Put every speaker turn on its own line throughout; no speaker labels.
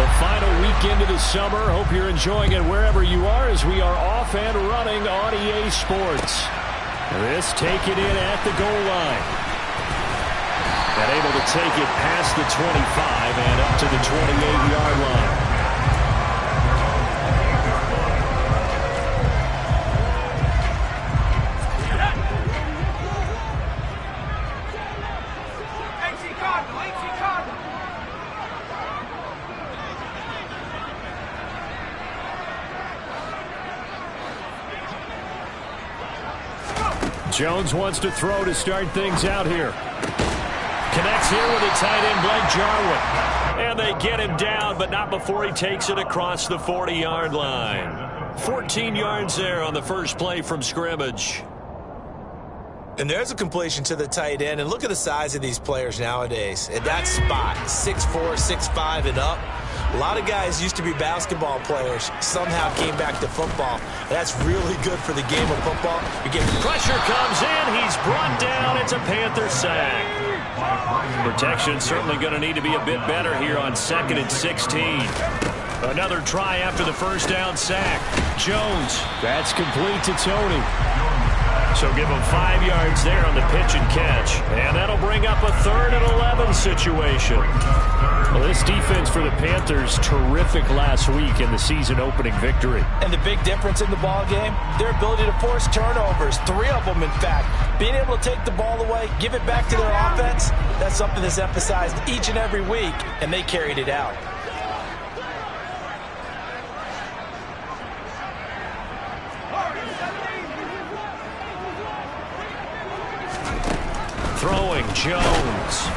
The final weekend of the summer. Hope you're enjoying it wherever you are as we are off and running on EA Sports. This taken in at the goal line. And able to take it past the 25 and up to the 28-yard line. Jones wants to throw to start things out here. Connects here with a tight end, Blake Jarwin. And they get him down, but not before he takes it across the 40-yard line. 14 yards there on the first play from scrimmage.
And there's a completion to the tight end. And look at the size of these players nowadays. At that spot, 6'4", 6'5", and up. A lot of guys used to be basketball players, somehow came back to football. That's really good for the game of football.
Pressure comes in. He's brought down. It's a Panther sack. Protection certainly going to need to be a bit better here on 2nd and 16. Another try after the first down sack. Jones. That's complete to Tony. So give him 5 yards there on the pitch and catch. And that'll bring up a 3rd and 11 situation. Well, this defense for the Panthers, terrific last week in the season-opening victory.
And the big difference in the ball game, their ability to force turnovers, 3 of them, in fact. Being able to take the ball away, give it back to their offense, that's something that's emphasized each and every week, and they carried it out.
Throwing Jones.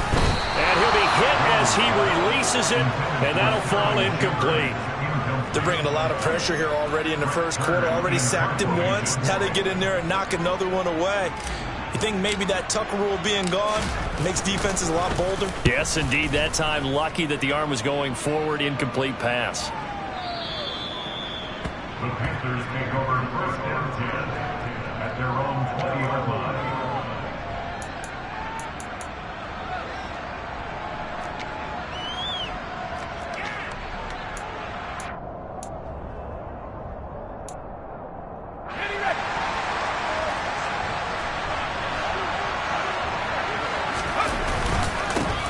And he'll be hit as he releases it, and that'll fall incomplete.
They're bringing a lot of pressure here already in the first quarter. Already sacked him once. Now they get in there and knock another one away. You think maybe that Tucker rule being gone makes defenses a lot bolder?
Yes, indeed. That time, lucky that the arm was going forward. Incomplete pass.
The Panthers take over 1st and 10 at their own 20-yard line.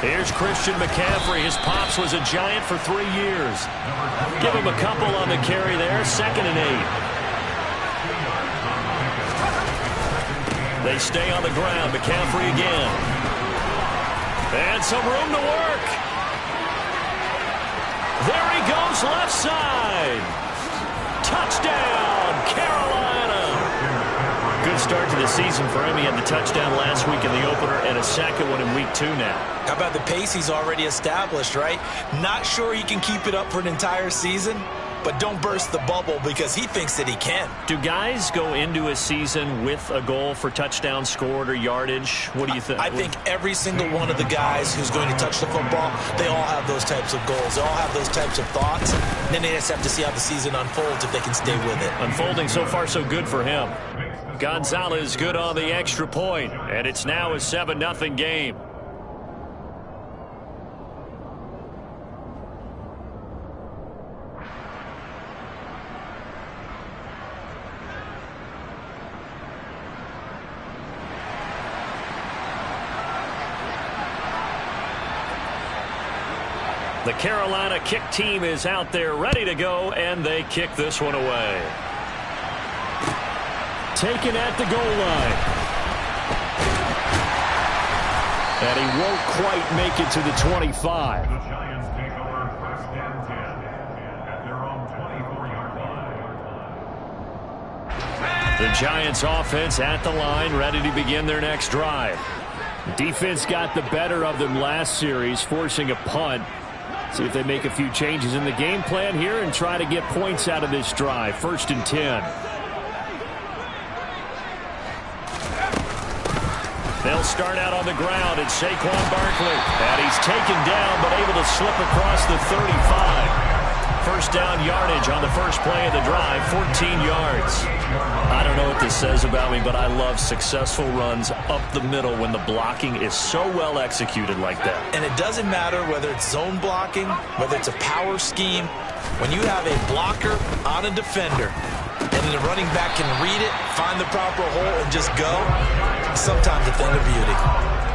Here's Christian McCaffrey. His pops was a Giant for 3 years. Give him a couple on the carry there. 2nd and 8. They stay on the ground. McCaffrey again. And some room to work. There he goes, left side. Touchdown, Carolina. Good start to the season for him. He had the touchdown last week in the opener and a second one in week 2 now.
How about the pace he's already established, right? Not sure he can keep it up for an entire season, but don't burst the bubble because he thinks that he can.
Do guys go into a season with a goal for touchdown scored or yardage? What do you think?
I think every single one of the guys who's going to touch the football, they all have those types of goals. They all have those types of thoughts. And then they just have to see how the season unfolds if they can stay with it.
Unfolding so far so good for him. Gonzalez good on the extra point, and it's now a 7-0 game. The Carolina kick team is out there ready to go, and they kick this one away. Taken at the goal line. And he won't quite make it to the 25.
The Giants take over 1st and 10 at their own 24-yard line.
The Giants offense at the line, ready to begin their next drive. The defense got the better of them last series, forcing a punt. See if they make a few changes in the game plan here and try to get points out of this drive. 1st and 10. They'll start out on the ground. It's Saquon Barkley. And he's taken down but able to slip across the 35. first down yardage on the first play of the drive, 14 yards. I don't know what this says about me, but I love successful runs up the middle when the blocking is so well executed like that.
And it doesn't matter whether it's zone blocking, whether it's a power scheme. When you have a blocker on a defender, and then the running back can read it, find the proper hole, and just go, sometimes a thing of beauty.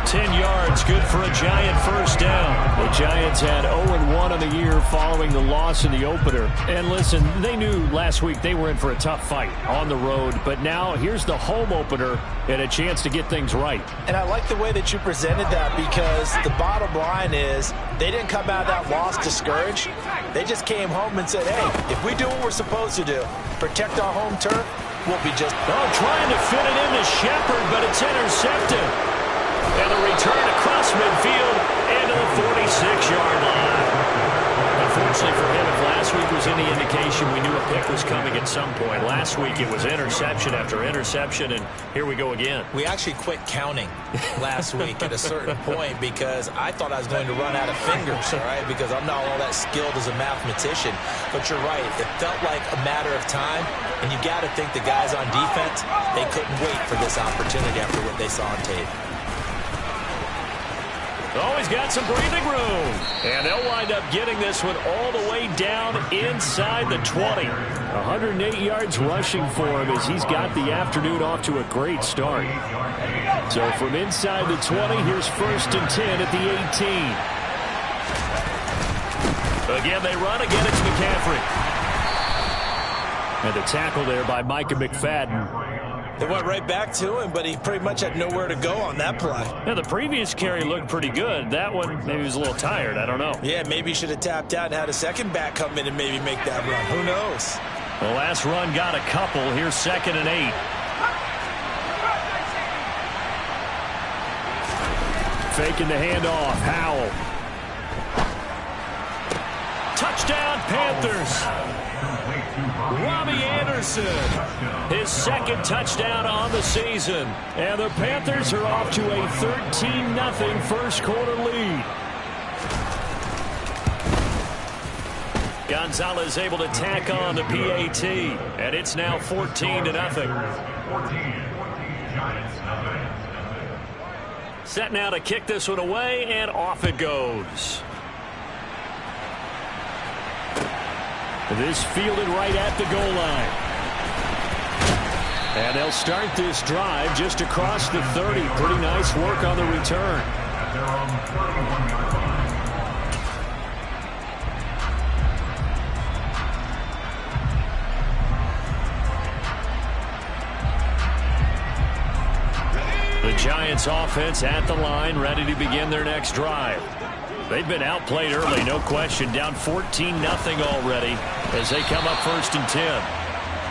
10 yards, good for a Giant first down. The Giants had 0-1 on the year following the loss in the opener. And listen, they knew last week they were in for a tough fight on the road, but now here's the home opener and a chance to get things right.
And I like the way that you presented that, because the bottom line is they didn't come out of that loss discouraged. They just came home and said, hey, if we do what we're supposed to do, protect our home turf, we'll be just...
trying to fit it into Shepard, but it's intercepted. And a return across midfield into the 46-yard line. Unfortunately for him, if last week was any indication, we knew a pick was coming at some point. Last week it was interception after interception, and here we go again.
We actually quit counting last week at a certain point because I thought I was going to run out of fingers, all right, because I'm not all that skilled as a mathematician. But you're right, it felt like a matter of time, and you got to think the guys on defense, they couldn't wait for this opportunity after what they saw on tape.
Oh, he's got some breathing room. And they'll wind up getting this one all the way down inside the 20. 108 yards rushing for him as he's got the afternoon off to a great start. So from inside the 20, here's 1st and 10 at the 18. Again, they run. Again, it's McCaffrey. And the tackle there by Micah McFadden.
They went right back to him, but he pretty much had nowhere to go on that play.
Yeah, the previous carry looked pretty good. That one, maybe he was a little tired. I don't know.
Yeah, maybe he should have tapped out and had a second back come in and maybe make that run. Who knows?
The last run got a couple. Here's 2nd and 8. Faking the handoff. Howell. Touchdown, Panthers. Robbie Anderson, his 2nd touchdown on the season. And the Panthers are off to a 13-0 first quarter lead. Gonzalez able to tack on the PAT, and it's now 14-0. Set now to kick this one away, and off it goes. This fielded right at the goal line. And they'll start this drive just across the 30. Pretty nice work on the return. The Giants offense at the line, ready to begin their next drive. They've been outplayed early, no question. Down 14-0 already as they come up 1st and 10.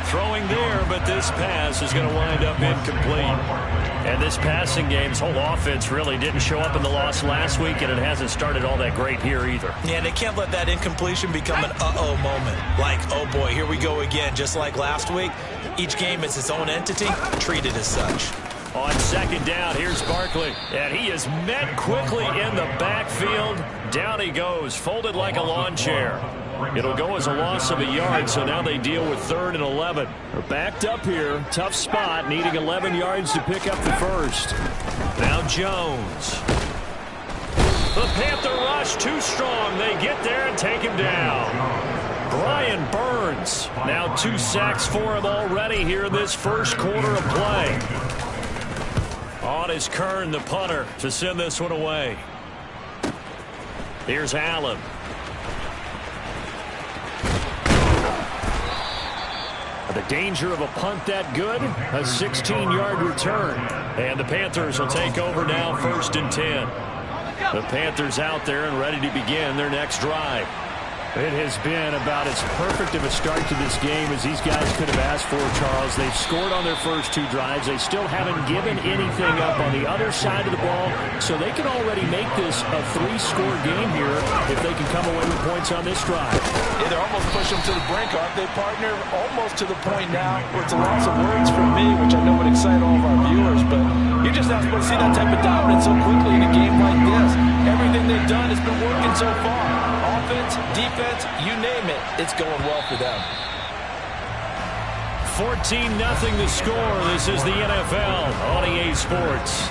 Throwing there, but this pass is going to wind up incomplete. And this passing game's whole offense really didn't show up in the loss last week, and it hasn't started all that great here either.
Yeah, they can't let that incompletion become an uh-oh moment. Like, oh boy, here we go again. Just like last week, each game is its own entity, treated as such.
On 2nd down, here's Barkley. And he is met quickly in the backfield. Down he goes, folded like a lawn chair. It'll go as a loss of a yard, so now they deal with 3rd and 11. They're backed up here. Tough spot, needing 11 yards to pick up the first. Now Jones. The Panther rush too strong. They get there and take him down. Brian Burns. Now 2 sacks for him already here in this first quarter of play. On is Kern, the punter, to send this one away. Here's Allen. The danger of a punt that good, a 16-yard return. And the Panthers will take over now 1st and 10. The Panthers out there and ready to begin their next drive. It has been about as perfect of a start to this game as these guys could have asked for, Charles. They've scored on their first 2 drives. They still haven't given anything up on the other side of the ball, so they can already make this a 3-score game here if they can come away with points on this drive.
Yeah, they're almost pushing them to the brink, aren't they, partner? Almost to the point now where it's a loss of words for me, which I know would excite all of our viewers, but you're just not supposed to see that type of dominance so quickly in a game like this. Everything they've done has been working so far. offense, defense, you name it, it's going well for them.
14-0 the score. This is the NFL on EA Sports.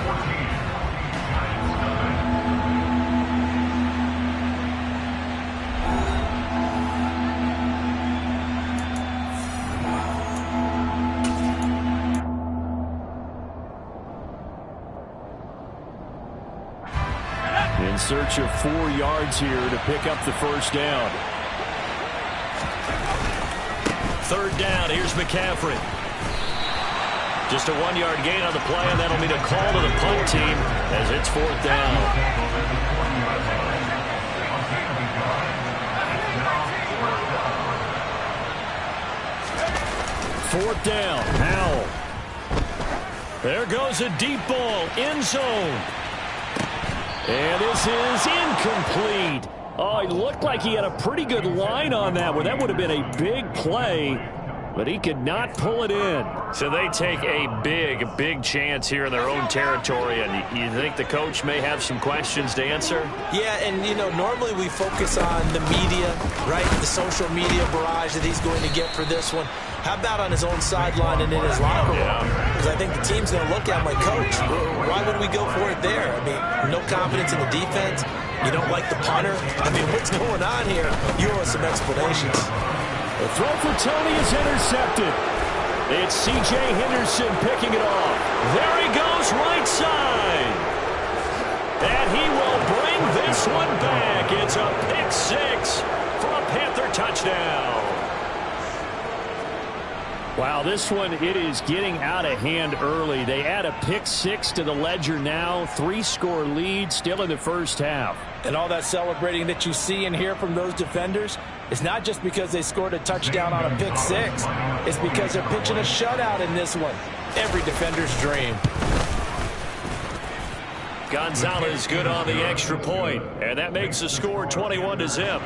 In search of 4 yards here to pick up the first down. Third down, here's McCaffrey. Just a 1-yard gain on the play, and that'll mean a call to the punt team as it's 4th down. Fourth down, Howell. There goes a deep ball, end zone. And this is incomplete. Oh, it looked like he had a pretty good line on that one. That would have been a big play, but he could not pull it in. So they take a big chance here in their own territory, and you think the coach may have some questions to answer?
Yeah, and, you know, normally we focus on the media, right, the social media barrage that he's going to get for this one. How about on his own sideline and in his locker room? Because I think the team's going to look at him like, Coach, why would we go for it there? I mean, no confidence in the defense. You don't like the punter. I mean, what's going on here? You owe us some explanations.
The throw for Tony is intercepted. It's C.J. Henderson picking it off. There he goes, right side. And he will bring this one back. It's a pick six for a Panther touchdown. Wow, this one, it is getting out of hand early. They add a pick six to the ledger now. 3-score lead still in the first half.
And all that celebrating that you see and hear from those defenders, it's not just because they scored a touchdown on a pick six. It's because they're pitching a shutout in this one. Every defender's dream.
Gonzalez good on the extra point, and that makes the score 21-0.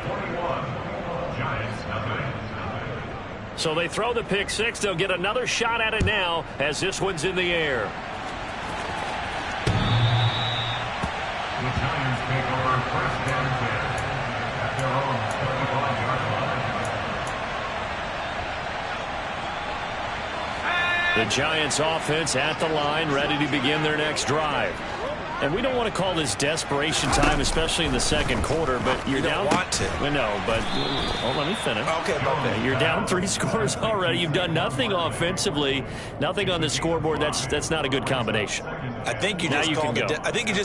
So they throw the pick six. They'll get another shot at it now as this one's in the air.
The Giants take over first and 10 at their own 25-yard line.
The Giants offense at the line, ready to begin their next drive. And we don't want to call this desperation time, especially in the second quarter, but you're down.
You don't want to.
We know, but let me finish.
Okay.
You're down 3 scores already. You've done nothing offensively, nothing on the scoreboard. That's not a good combination.
I think you just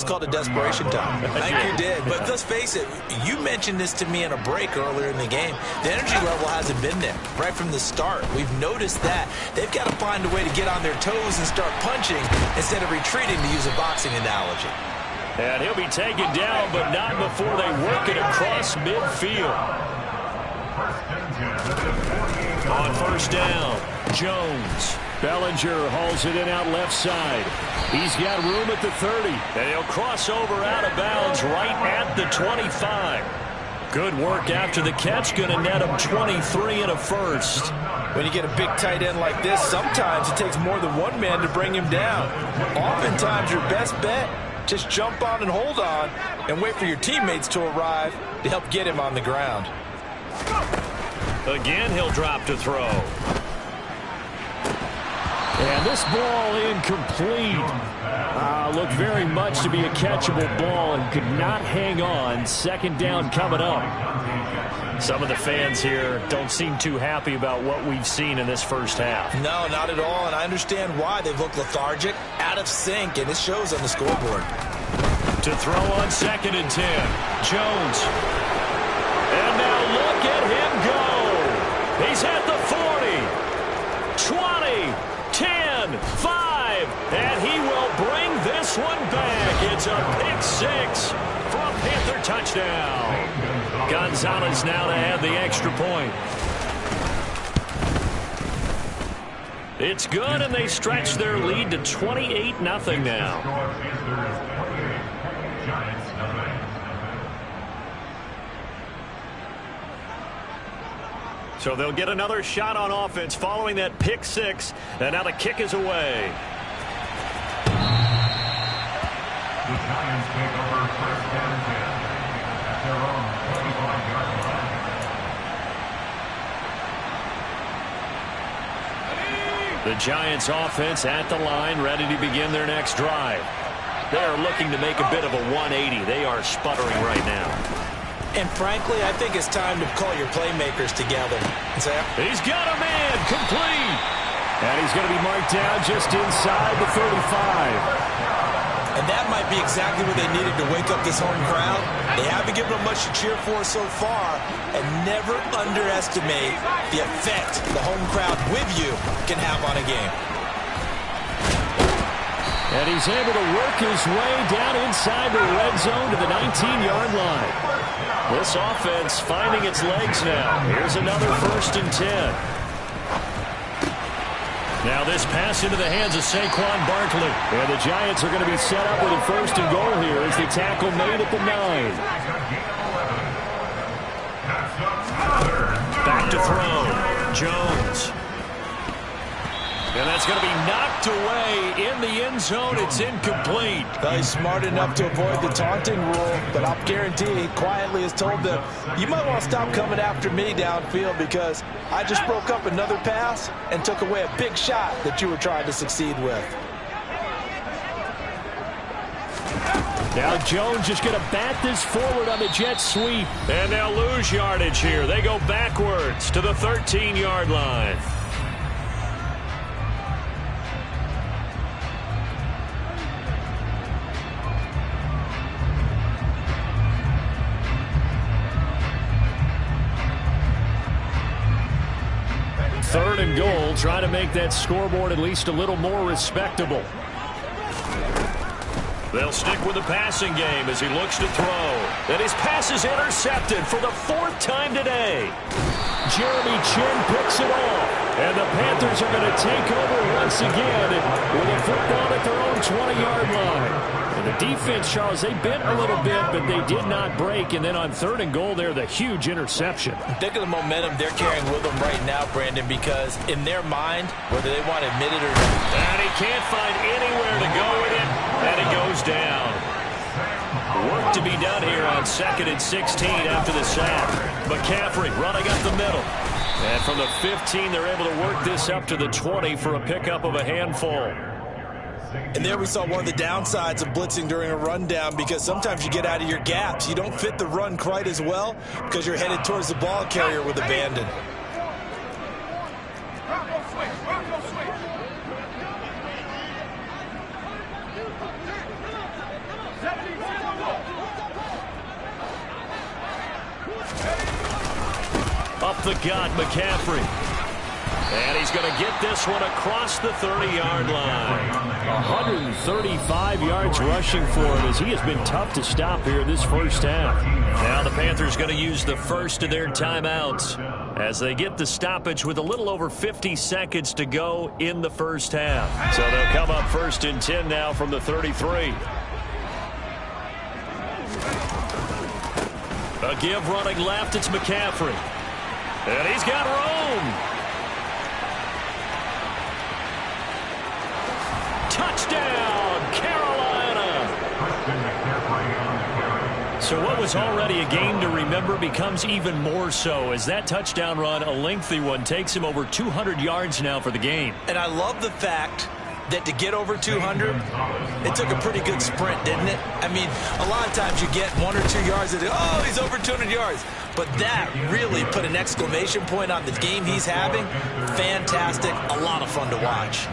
called it desperation time. I think you did. But let's face it, you mentioned this to me in a break earlier in the game. The energy level hasn't been there right from the start. We've noticed that. They've got to find a way to get on their toes and start punching instead of retreating, to use a boxing analogy.
And he'll be taken down, but not before they work it across midfield. On first down, Jones. Bellinger hauls it in out left side. He's got room at the 30, and he'll cross over out of bounds right at the 25. Good work after the catch, going to net him 23 and a first.
When you get a big tight end like this, sometimes it takes more than one man to bring him down. Oftentimes, your best bet, just jump on and hold on and wait for your teammates to arrive to help get him on the ground.
Again, he'll drop to throw. And this ball incomplete. Looked very much to be a catchable ball and could not hang on. Second down coming up. Some of the fans here don't seem too happy about what we've seen in this first half.
No, not at all, and I understand why. They've looked lethargic, out of sync, and it shows on the scoreboard.
To throw on 2nd and 10, Jones. And now look at him go. He's at the 40, 20, 10, 5, and he will bring this one back. It's a pick six for a Panther touchdown. Gonzalez now to add the extra point. It's good, and they stretch their lead to 28-0 now. So they'll get another shot on offense following that pick six, and now the kick is away.
The Giants take over first and 10 at their own 25-yard line.
The Giants offense at the line, ready to begin their next drive. They are looking to make a bit of a 180. They are sputtering right now.
And frankly, I think it's time to call your playmakers together.
He's got a man, complete. And he's going to be marked down just inside the 35.
And that might be exactly what they needed to wake up this home crowd. They haven't given them much to cheer for so far, and never underestimate the effect the home crowd with you can have on a game.
And he's able to work his way down inside the red zone to the 19-yard line. This offense finding its legs now. Here's another 1st and 10. Now this pass into the hands of Saquon Barkley. And the Giants are going to be set up with a 1st and goal here as the tackle made at the 9. Back to throw. Jones. And that's going to be knocked away in the end zone. It's incomplete.
Well, he's smart enough to avoid the taunting rule, but I'll guarantee he quietly has told them, you might want to stop coming after me downfield because I just broke up another pass and took away a big shot that you were trying to succeed with.
Now Jones just going to bat this forward on the jet sweep. And they'll lose yardage here. They go backwards to the 13-yard line. Third and goal, try to make that scoreboard at least a little more respectable. They'll stick with the passing game as he looks to throw. And his pass is intercepted for the 4th time today. Jeremy Chin picks it off. And the Panthers are going to take over once again with a football at their own 20-yard line. And the defense, Charles, they bent a little bit, but they did not break. And then on 3rd and goal there, the huge interception.
Think of the momentum they're carrying with them right now, Brandon, because in their mind, whether they want to admit it or not.
And he can't find anywhere to go with it, and he goes down. Work to be done here on 2nd and 16 after the sack. McCaffrey running up the middle. And from the 15, they're able to work this up to the 20 for a pickup of a handful.
And there we saw one of the downsides of blitzing during a rundown because sometimes you get out of your gaps. You don't fit the run quite as well because you're headed towards the ball carrier with abandon.
Up the gut, McCaffrey. And he's going to get this one across the 30-yard line. 135 yards rushing for him as he has been tough to stop here this first half. Now the Panthers going to use the first of their timeouts as they get the stoppage with a little over 50 seconds to go in the first half. So they'll come up 1st and 10 now from the 33. A give running left, it's McCaffrey. And he's got room. Touchdown, Carolina. So what was already a game to remember becomes even more so as that touchdown run, a lengthy one, takes him over 200 yards now for the game.
And I love the fact that to get over 200, it took a pretty good sprint, didn't it? I mean, a lot of times you get 1 or 2 yards and oh, he's over 200 yards. But that really put an exclamation point on the game he's having. Fantastic, a lot of fun to watch.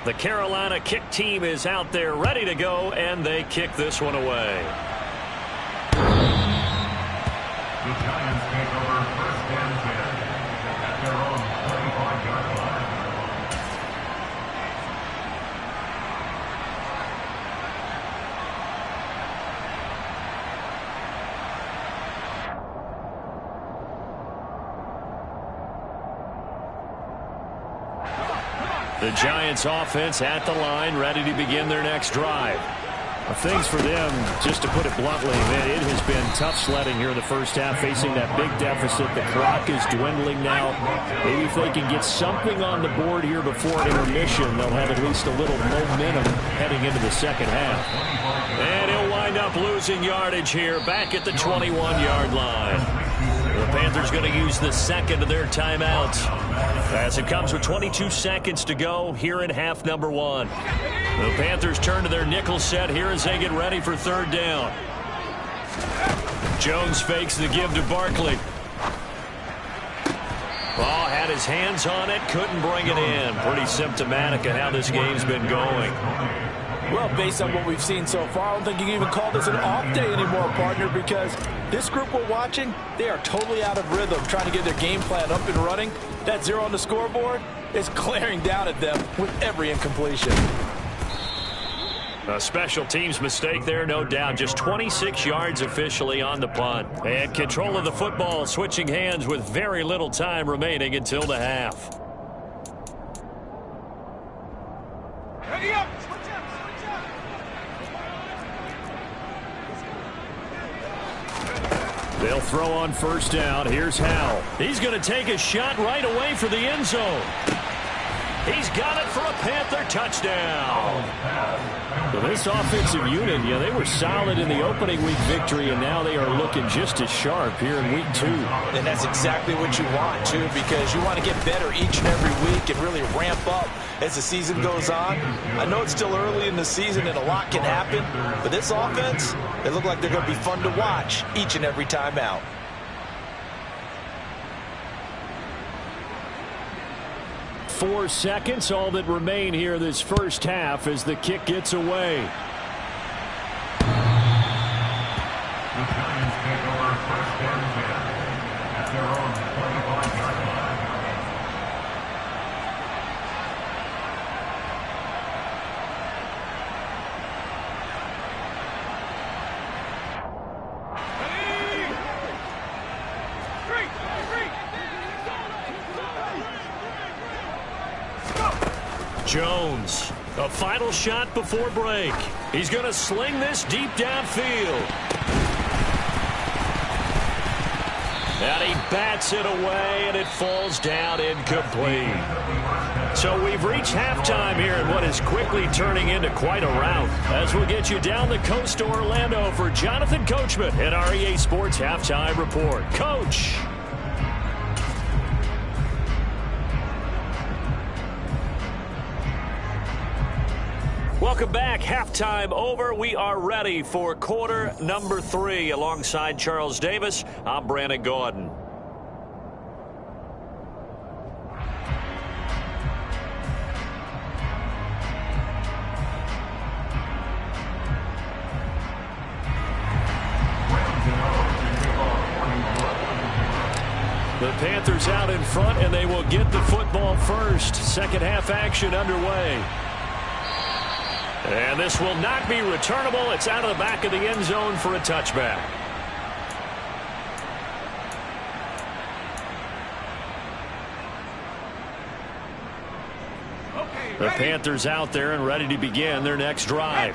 The Carolina kick team is out there ready to go, and they kick this one away.
The Giants take over 1st and 10 at their own 35-yard line.
The Giants offense at the line, ready to begin their next drive. Things for them, just to put it bluntly, man, it has been tough sledding here in the first half, facing that big deficit. The clock is dwindling now. Maybe if they can get something on the board here before intermission, they'll have at least a little momentum heading into the second half. And he'll wind up losing yardage here, back at the 21-yard line. The Panthers going to use the second of their timeouts as it comes with 22 seconds to go here in half number one. The Panthers turn to their nickel set here as they get ready for third down. Jones fakes the give to Barkley. Ball had his hands on it, couldn't bring it in. Pretty symptomatic of how this game's been going.
Well, based on what we've seen so far, I don't think you can even call this an off day anymore, partner, because this group we're watching, they are totally out of rhythm, trying to get their game plan up and running. That 0 on the scoreboard is glaring down at them with every incompletion.
A special teams mistake there, no doubt. Just 26 yards officially on the punt. And control of the football switching hands with very little time remaining until the half.
Ready up! Switch up! Switch up!
They'll throw on first down. Here's Howell. He's going to take a shot right away for the end zone. He's got it for a Panther touchdown. Well, this offensive unit, they were solid in the opening week victory, and now they are looking just as sharp here in week 2.
And that's exactly what you want, too, because you want to get better each and every week and really ramp up as the season goes on. I know it's still early in the season and a lot can happen, but this offense, they look like they're going to be fun to watch each and every time out.
4 seconds, all that remain here this first half as the kick gets away.
The Giants take over first and 10 at their own 35-yard line.
Jones, a final shot before break. He's going to sling this deep downfield. And he bats it away, and it falls down incomplete. So we've reached halftime here in what is quickly turning into quite a rout. As we'll get you down the coast to Orlando for Jonathan Coachman at our EA Sports Halftime Report. Coach. Welcome back. Halftime over. We are ready for quarter number 3. Alongside Charles Davis, I'm Brandon Gordon. The Panthers out in front, and they will get the football first. Second half action underway. And this will not be returnable. It's out of the back of the end zone for a touchback. The Panthers out there and ready to begin their next drive.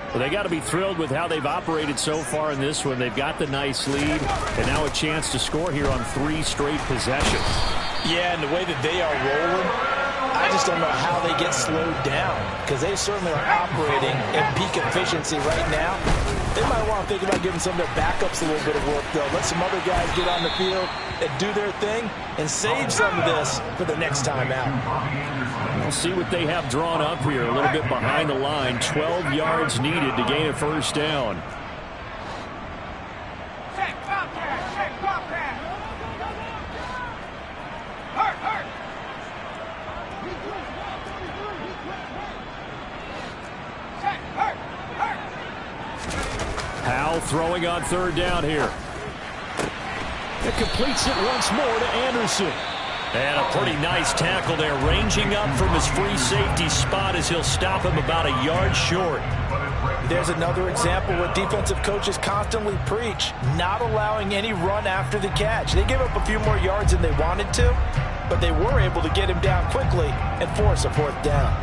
Well, they got to be thrilled with how they've operated so far in this one. They've got the nice lead, and now a chance to score here on 3 straight possessions.
Yeah, and the way that they are rolling, I just don't know how they get slowed down, because they certainly are operating at peak efficiency right now. They might want to think about giving some of their backups a little bit of work, though. Let some other guys get on the field and do their thing and save some of this for the next time out.
We'll see what they have drawn up here. A little bit behind the line. 12 yards needed to gain a first down. Howell throwing on third down here. It completes it once more to Anderson. And a pretty nice tackle there, ranging up from his free safety spot as he'll stop him about a yard short.
There's another example where defensive coaches constantly preach, not allowing any run after the catch. They gave up a few more yards than they wanted to, but they were able to get him down quickly and force a fourth down.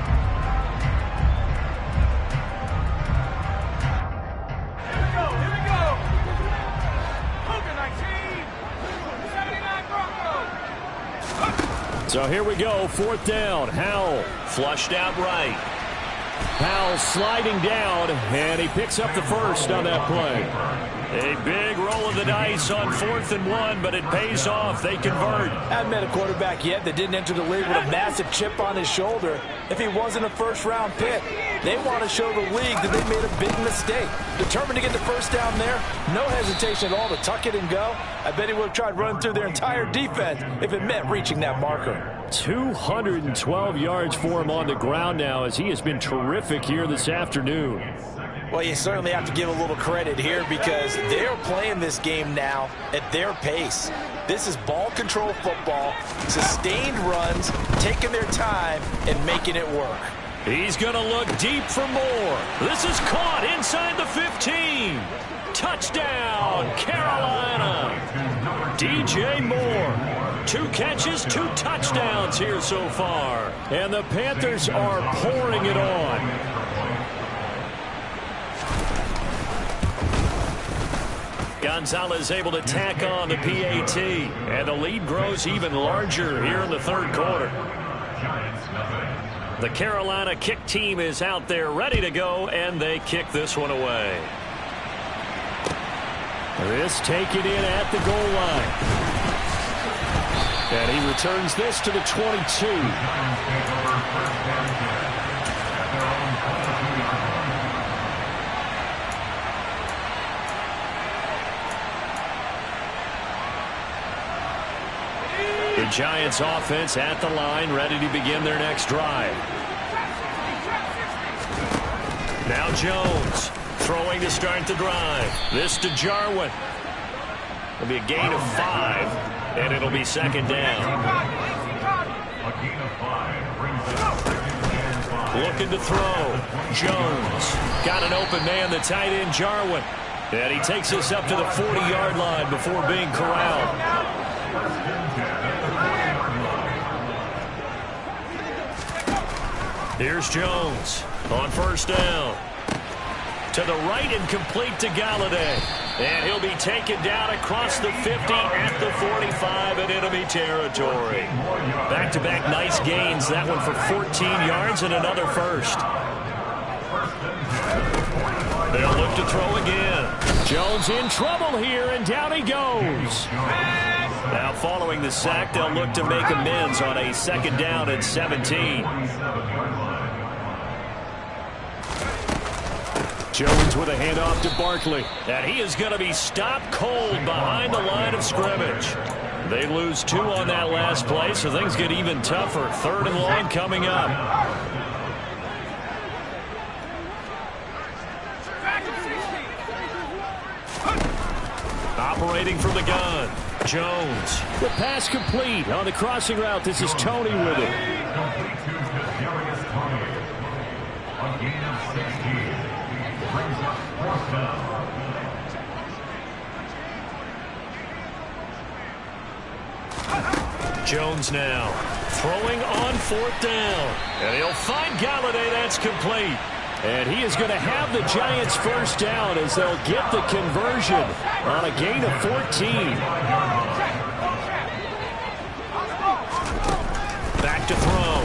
So here we go, fourth down. Howell flushed out right. Powell sliding down, and he picks up the first on that play. A big roll of the dice on 4th and 1, but it pays off. They convert.
I haven't met a quarterback yet that didn't enter the league with a massive chip on his shoulder if he wasn't a first-round pick. They want to show the league that they made a big mistake. Determined to get the first down there, no hesitation at all to tuck it and go. I bet he would have tried running through their entire defense if it meant reaching that marker.
212 yards for him on the ground now as he has been terrific here this afternoon.
Well, you certainly have to give a little credit here because they're playing this game now at their pace. This is ball control football, sustained runs, taking their time and making it work.
He's going to look deep for more. This is caught inside the 15. Touchdown, Carolina. DJ Moore. 2 catches, 2 touchdowns here so far. And the Panthers are pouring it on. Gonzalez able to tack on the PAT, and the lead grows even larger here in the 3rd quarter. The Carolina kick team is out there ready to go, and they kick this one away. This taken in at the goal line. And he returns this to the 22. The Giants offense at the line, ready to begin their next drive. Now Jones throwing to start the drive. This to Jarwin. It'll be a gain of 5, and it'll be 2nd down. Looking to throw. Jones got an open man, the tight end Jarwin. And he takes us up to the 40-yard line before being corralled. Here's Jones on 1st down. To the right and complete to Galladay. And he'll be taken down across the 50 at the 45 in enemy territory. Back-to-back nice gains. That one for 14 yards and another first. They'll look to throw again. Jones in trouble here, and down he goes. Now following the sack, they'll look to make amends on a 2nd down and 17. Jones with a handoff to Barkley. And he is going to be stopped cold behind the line of scrimmage. They lose 2 on that last play, so things get even tougher. 3rd and long coming up. Operating from the gun. Jones. The pass complete on the crossing route. This is Tony with it.
A gain of 16. Brings up 4th down.
Jones now throwing on 4th down. And he'll find Galladay. That's complete. And he is going to have the Giants 1st down as they'll get the conversion on a gain of 14. Back to throw.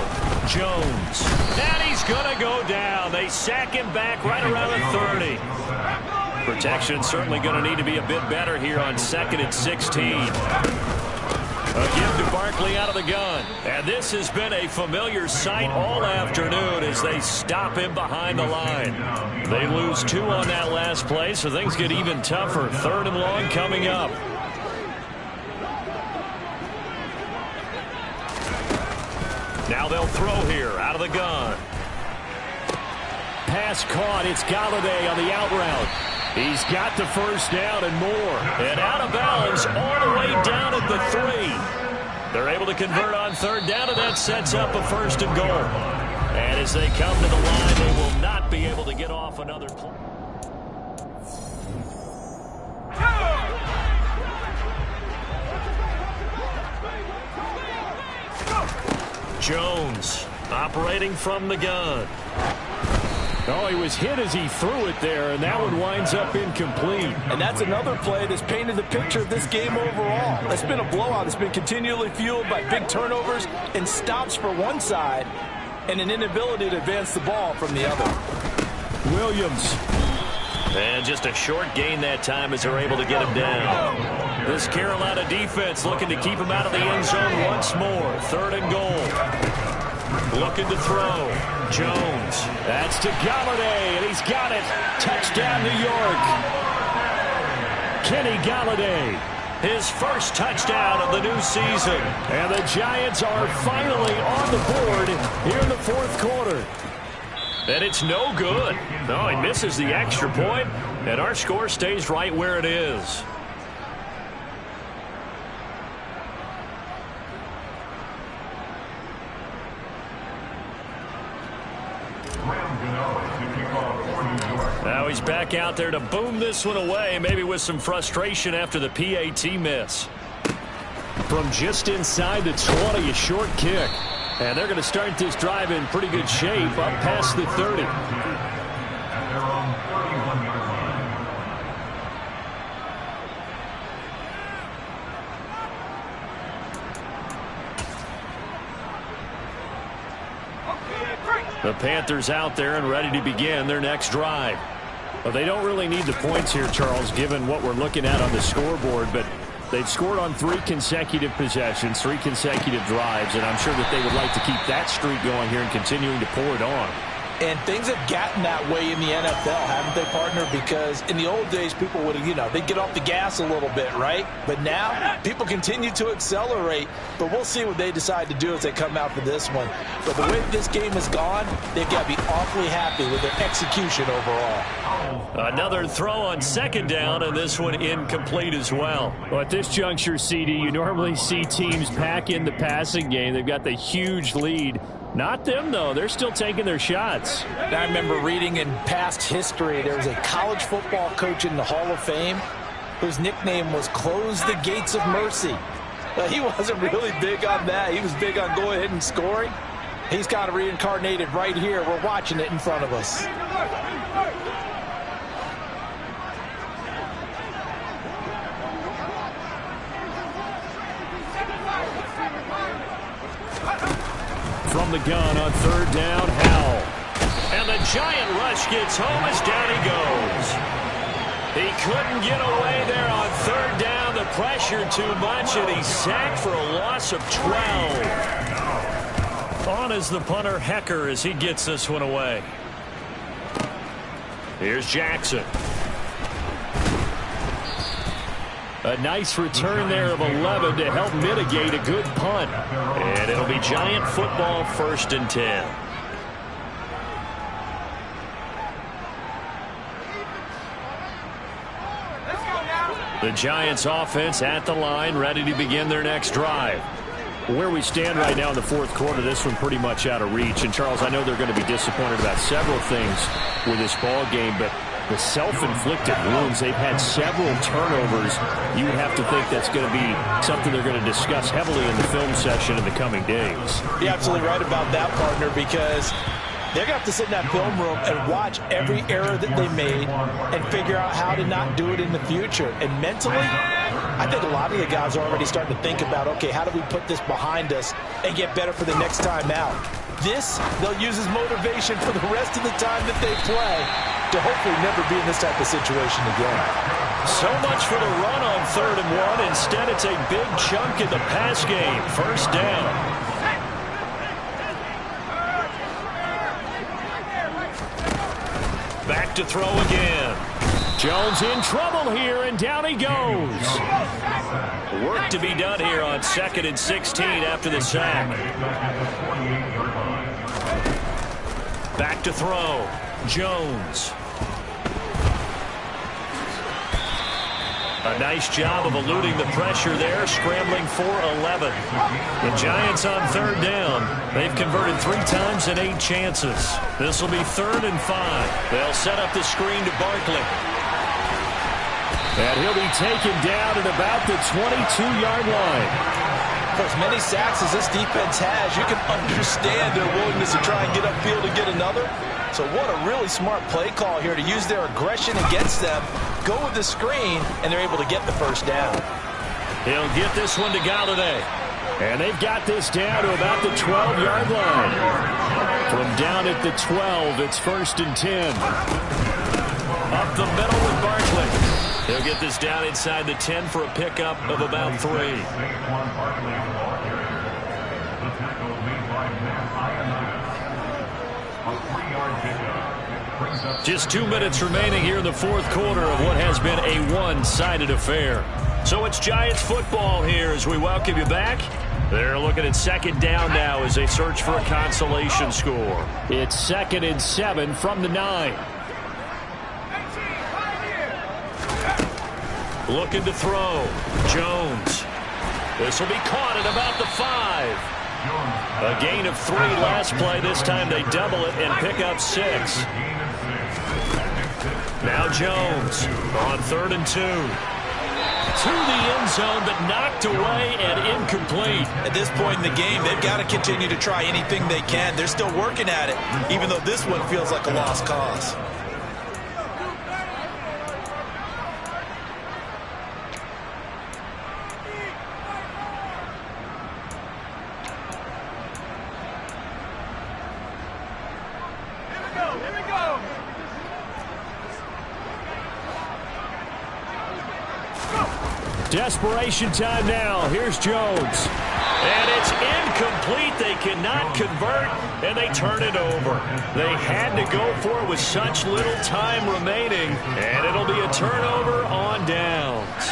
Jones. And he's going to go down. They sack him back right around the 30. Protection certainly going to need to be a bit better here on 2nd and 16. A give to Barkley out of the gun. And this has been a familiar sight all afternoon as they stop him behind the line. They lose 2 on that last play, so things get even tougher. 3rd and long coming up. Now they'll throw here out of the gun. Pass caught. It's Galladay on the out route. He's got the 1st down and more. And out of bounds all the way down at the 3. They're able to convert on 3rd down, and that sets up a 1st and goal. And as they come to the line, they will not be able to get off another play. Jones operating from the gun. Oh, he was hit as he threw it there, and that one winds up incomplete.
And that's another play that's painted the picture of this game overall. It's been a blowout. It's been continually fueled by big turnovers and stops for one side and an inability to advance the ball from the other.
Williams. And just a short gain that time as they're able to get him down. This Carolina defense looking to keep him out of the end zone once more. 3rd and goal. Looking to throw. Jones. That's to Galladay, and he's got it. Touchdown, New York. Kenny Galladay. His first touchdown of the new season. And the Giants are finally on the board here in the 4th quarter. And it's no good. No, he misses the extra point, and our score stays right where it is. Now he's back out there to boom this one away, maybe with some frustration after the PAT miss. From just inside the 20, a short kick. And they're going to start this drive in pretty good shape up past the 30. The Panthers out there and ready to begin their next drive. Well, they don't really need the points here, Charles, given what we're looking at on the scoreboard, but they've scored on 3 consecutive possessions, 3 consecutive drives, and I'm sure that they would like to keep that streak going here and continuing to pour it on.
And things have gotten that way in the NFL, haven't they, partner? Because in the old days, people would have, they'd get off the gas a little bit, right? But now, people continue to accelerate. But we'll see what they decide to do as they come out for this one. But the way this game has gone, they've got to be awfully happy with their execution overall.
Another throw on 2nd down, and this one incomplete as well.
Well, at this juncture, CD, you normally see teams pack in the passing game. They've got the huge lead. Not them, though. They're still taking their shots.
I remember reading in past history, there was a college football coach in the Hall of Fame whose nickname was Close the Gates of Mercy. He wasn't really big on that. He was big on go ahead and scoring. He's kind of reincarnated right here. We're watching it in front of us.
From the gun on 3rd down, Howell. And the giant rush gets home as down he goes. He couldn't get away there on 3rd down. The pressure too much, and he's sacked for a loss of 12. On is the punter, Hecker, as he gets this one away. Here's Jackson. A nice return there of 11 to help mitigate a good punt. And it'll be Giant football, 1st and 10. The Giants offense at the line, ready to begin their next drive.
Where we stand right now in the 4th quarter, this one pretty much out of reach. And, Charles, I know they're going to be disappointed about several things with this ball game, but the self-inflicted wounds, they've had several turnovers. You would have to think that's going to be something they're going to discuss heavily in the film session in the coming days.
You're absolutely right about that, partner, because they're going to have to sit in that film room and watch every error that they made and figure out how to not do it in the future. And mentally, I think a lot of the guys are already starting to think about, okay, how do we put this behind us and get better for the next time out? This, they'll use as motivation for the rest of the time that they play to hopefully never be in this type of situation again.
So much for the run on 3rd and 1. Instead, it's a big chunk in the pass game. 1st down. Back to throw again.
Jones in trouble here, and down he goes.
Work to be done here on 2nd and 16 after the sack. Back to throw. Jones. A nice job of eluding the pressure there, scrambling for 11. The Giants on 3rd down. They've converted 3 times in 8 chances. This will be 3rd and 5. They'll set up the screen to Barkley.
And he'll be taken down at about the 22-yard line.
For as many sacks as this defense has, you can understand their willingness to try and get upfield and get another. So what a really smart play call here to use their aggression against them, go with the screen, and they're able to get the 1st down.
He'll get this one to Galladay.
And they've got this down to about the 12-yard line. From down at the 12, it's 1st and 10.
Up the middle with Barkley. He'll get this down inside the 10 for a pickup of about 3.
Saquon Barkley on the ball carrier. The tackle made by Matt Ioannidis. A 3-yard pickup. Brings up
Just 2 minutes remaining here in the fourth quarter of what has been a one-sided affair. So it's Giants football here as we welcome you back. They're looking at 2nd down now as they search for a consolation score.
It's 2nd and 7 from the 9.
Looking to throw. Jones. This will be caught at about the 5. A gain of 3 last play. This time they double it and pick up 6. Now Jones on 3rd and 2. To the end zone, but knocked away and incomplete.
At this point in the game, they've got to continue to try anything they can. They're still working at it, even though this one feels like a lost cause.
Desperation time now. Here's Jones.
And it's incomplete. They cannot convert, and they turn it over. They had to go for it with such little time remaining, and it'll be a turnover on downs.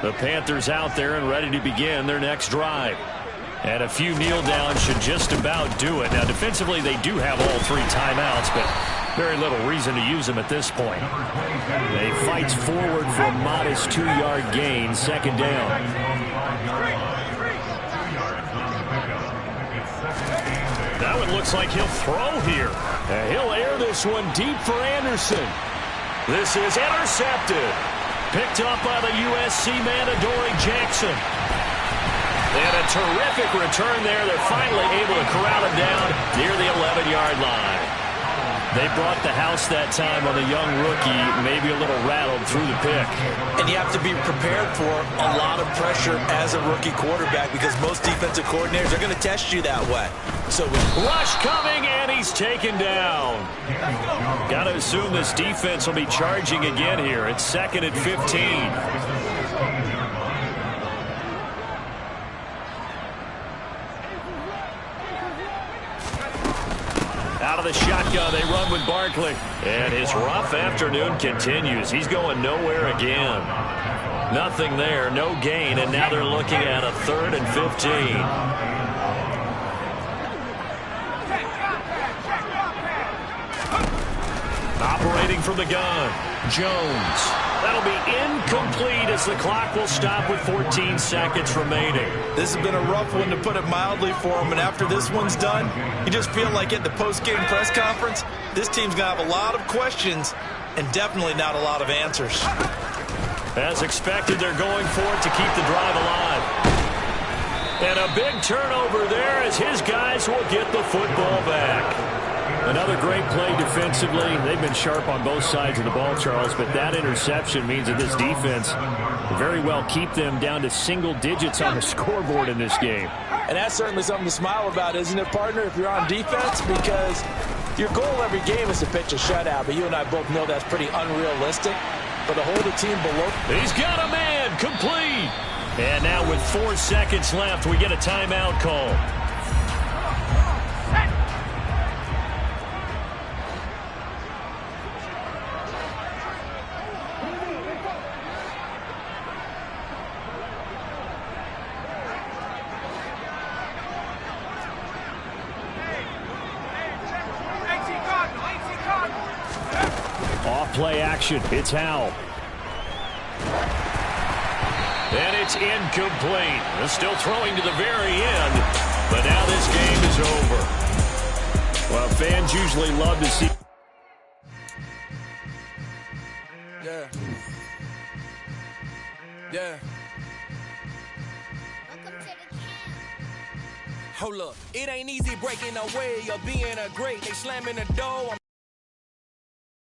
The Panthers out there and ready to begin their next drive. And a few kneel downs should just about do it. Now, defensively, they do have all 3 timeouts, but very little reason to use them at this point.
They fight forward for a modest 2-yard gain, 2nd down.
Now it looks like he'll throw here.
And he'll air this one deep for Anderson.
This is intercepted. Picked up by the USC man, Adoree Jackson. And a terrific return there. They're finally able to corral him down near the 11-yard line. They brought the house that time on the young rookie, maybe a little rattled through the pick.
And you have to be prepared for a lot of pressure as a rookie quarterback because most defensive coordinators are going to test you that way. So
rush coming, and he's taken down. Got to assume this defense will be charging again here. It's 2nd and 15. Out of the shotgun, they run with Barkley. And his rough afternoon continues. He's going nowhere again. Nothing there, no gain, and now they're looking at a 3rd and 15. Operating from the gun, Jones. That'll be incomplete as the clock will stop with 14 seconds remaining.
This has been a rough one, to put it mildly, for him. And after this one's done, you just feel like at the post-game press conference, this team's going to have a lot of questions and definitely not a lot of answers.
As expected, they're going for it to keep the drive alive. And a big turnover there as his guys will get the football back.
Another great play defensively. They've been sharp on both sides of the ball, Charles, but that interception means that this defense will very well keep them down to single digits on the scoreboard in this game.
And that's certainly something to smile about, isn't it, partner, if you're on defense? Because your goal every game is to pitch a shutout, but you and I both know that's pretty unrealistic. But to hold the team below.
He's got a man, complete. And now with 4 seconds left, we get a timeout call.
Play action. It's Howell.
And it's incomplete. They're still throwing to the very end, but now this game is over.
Well, fans usually love to see.
Yeah. Hold up. It ain't easy breaking away or being a great. They slamming the door.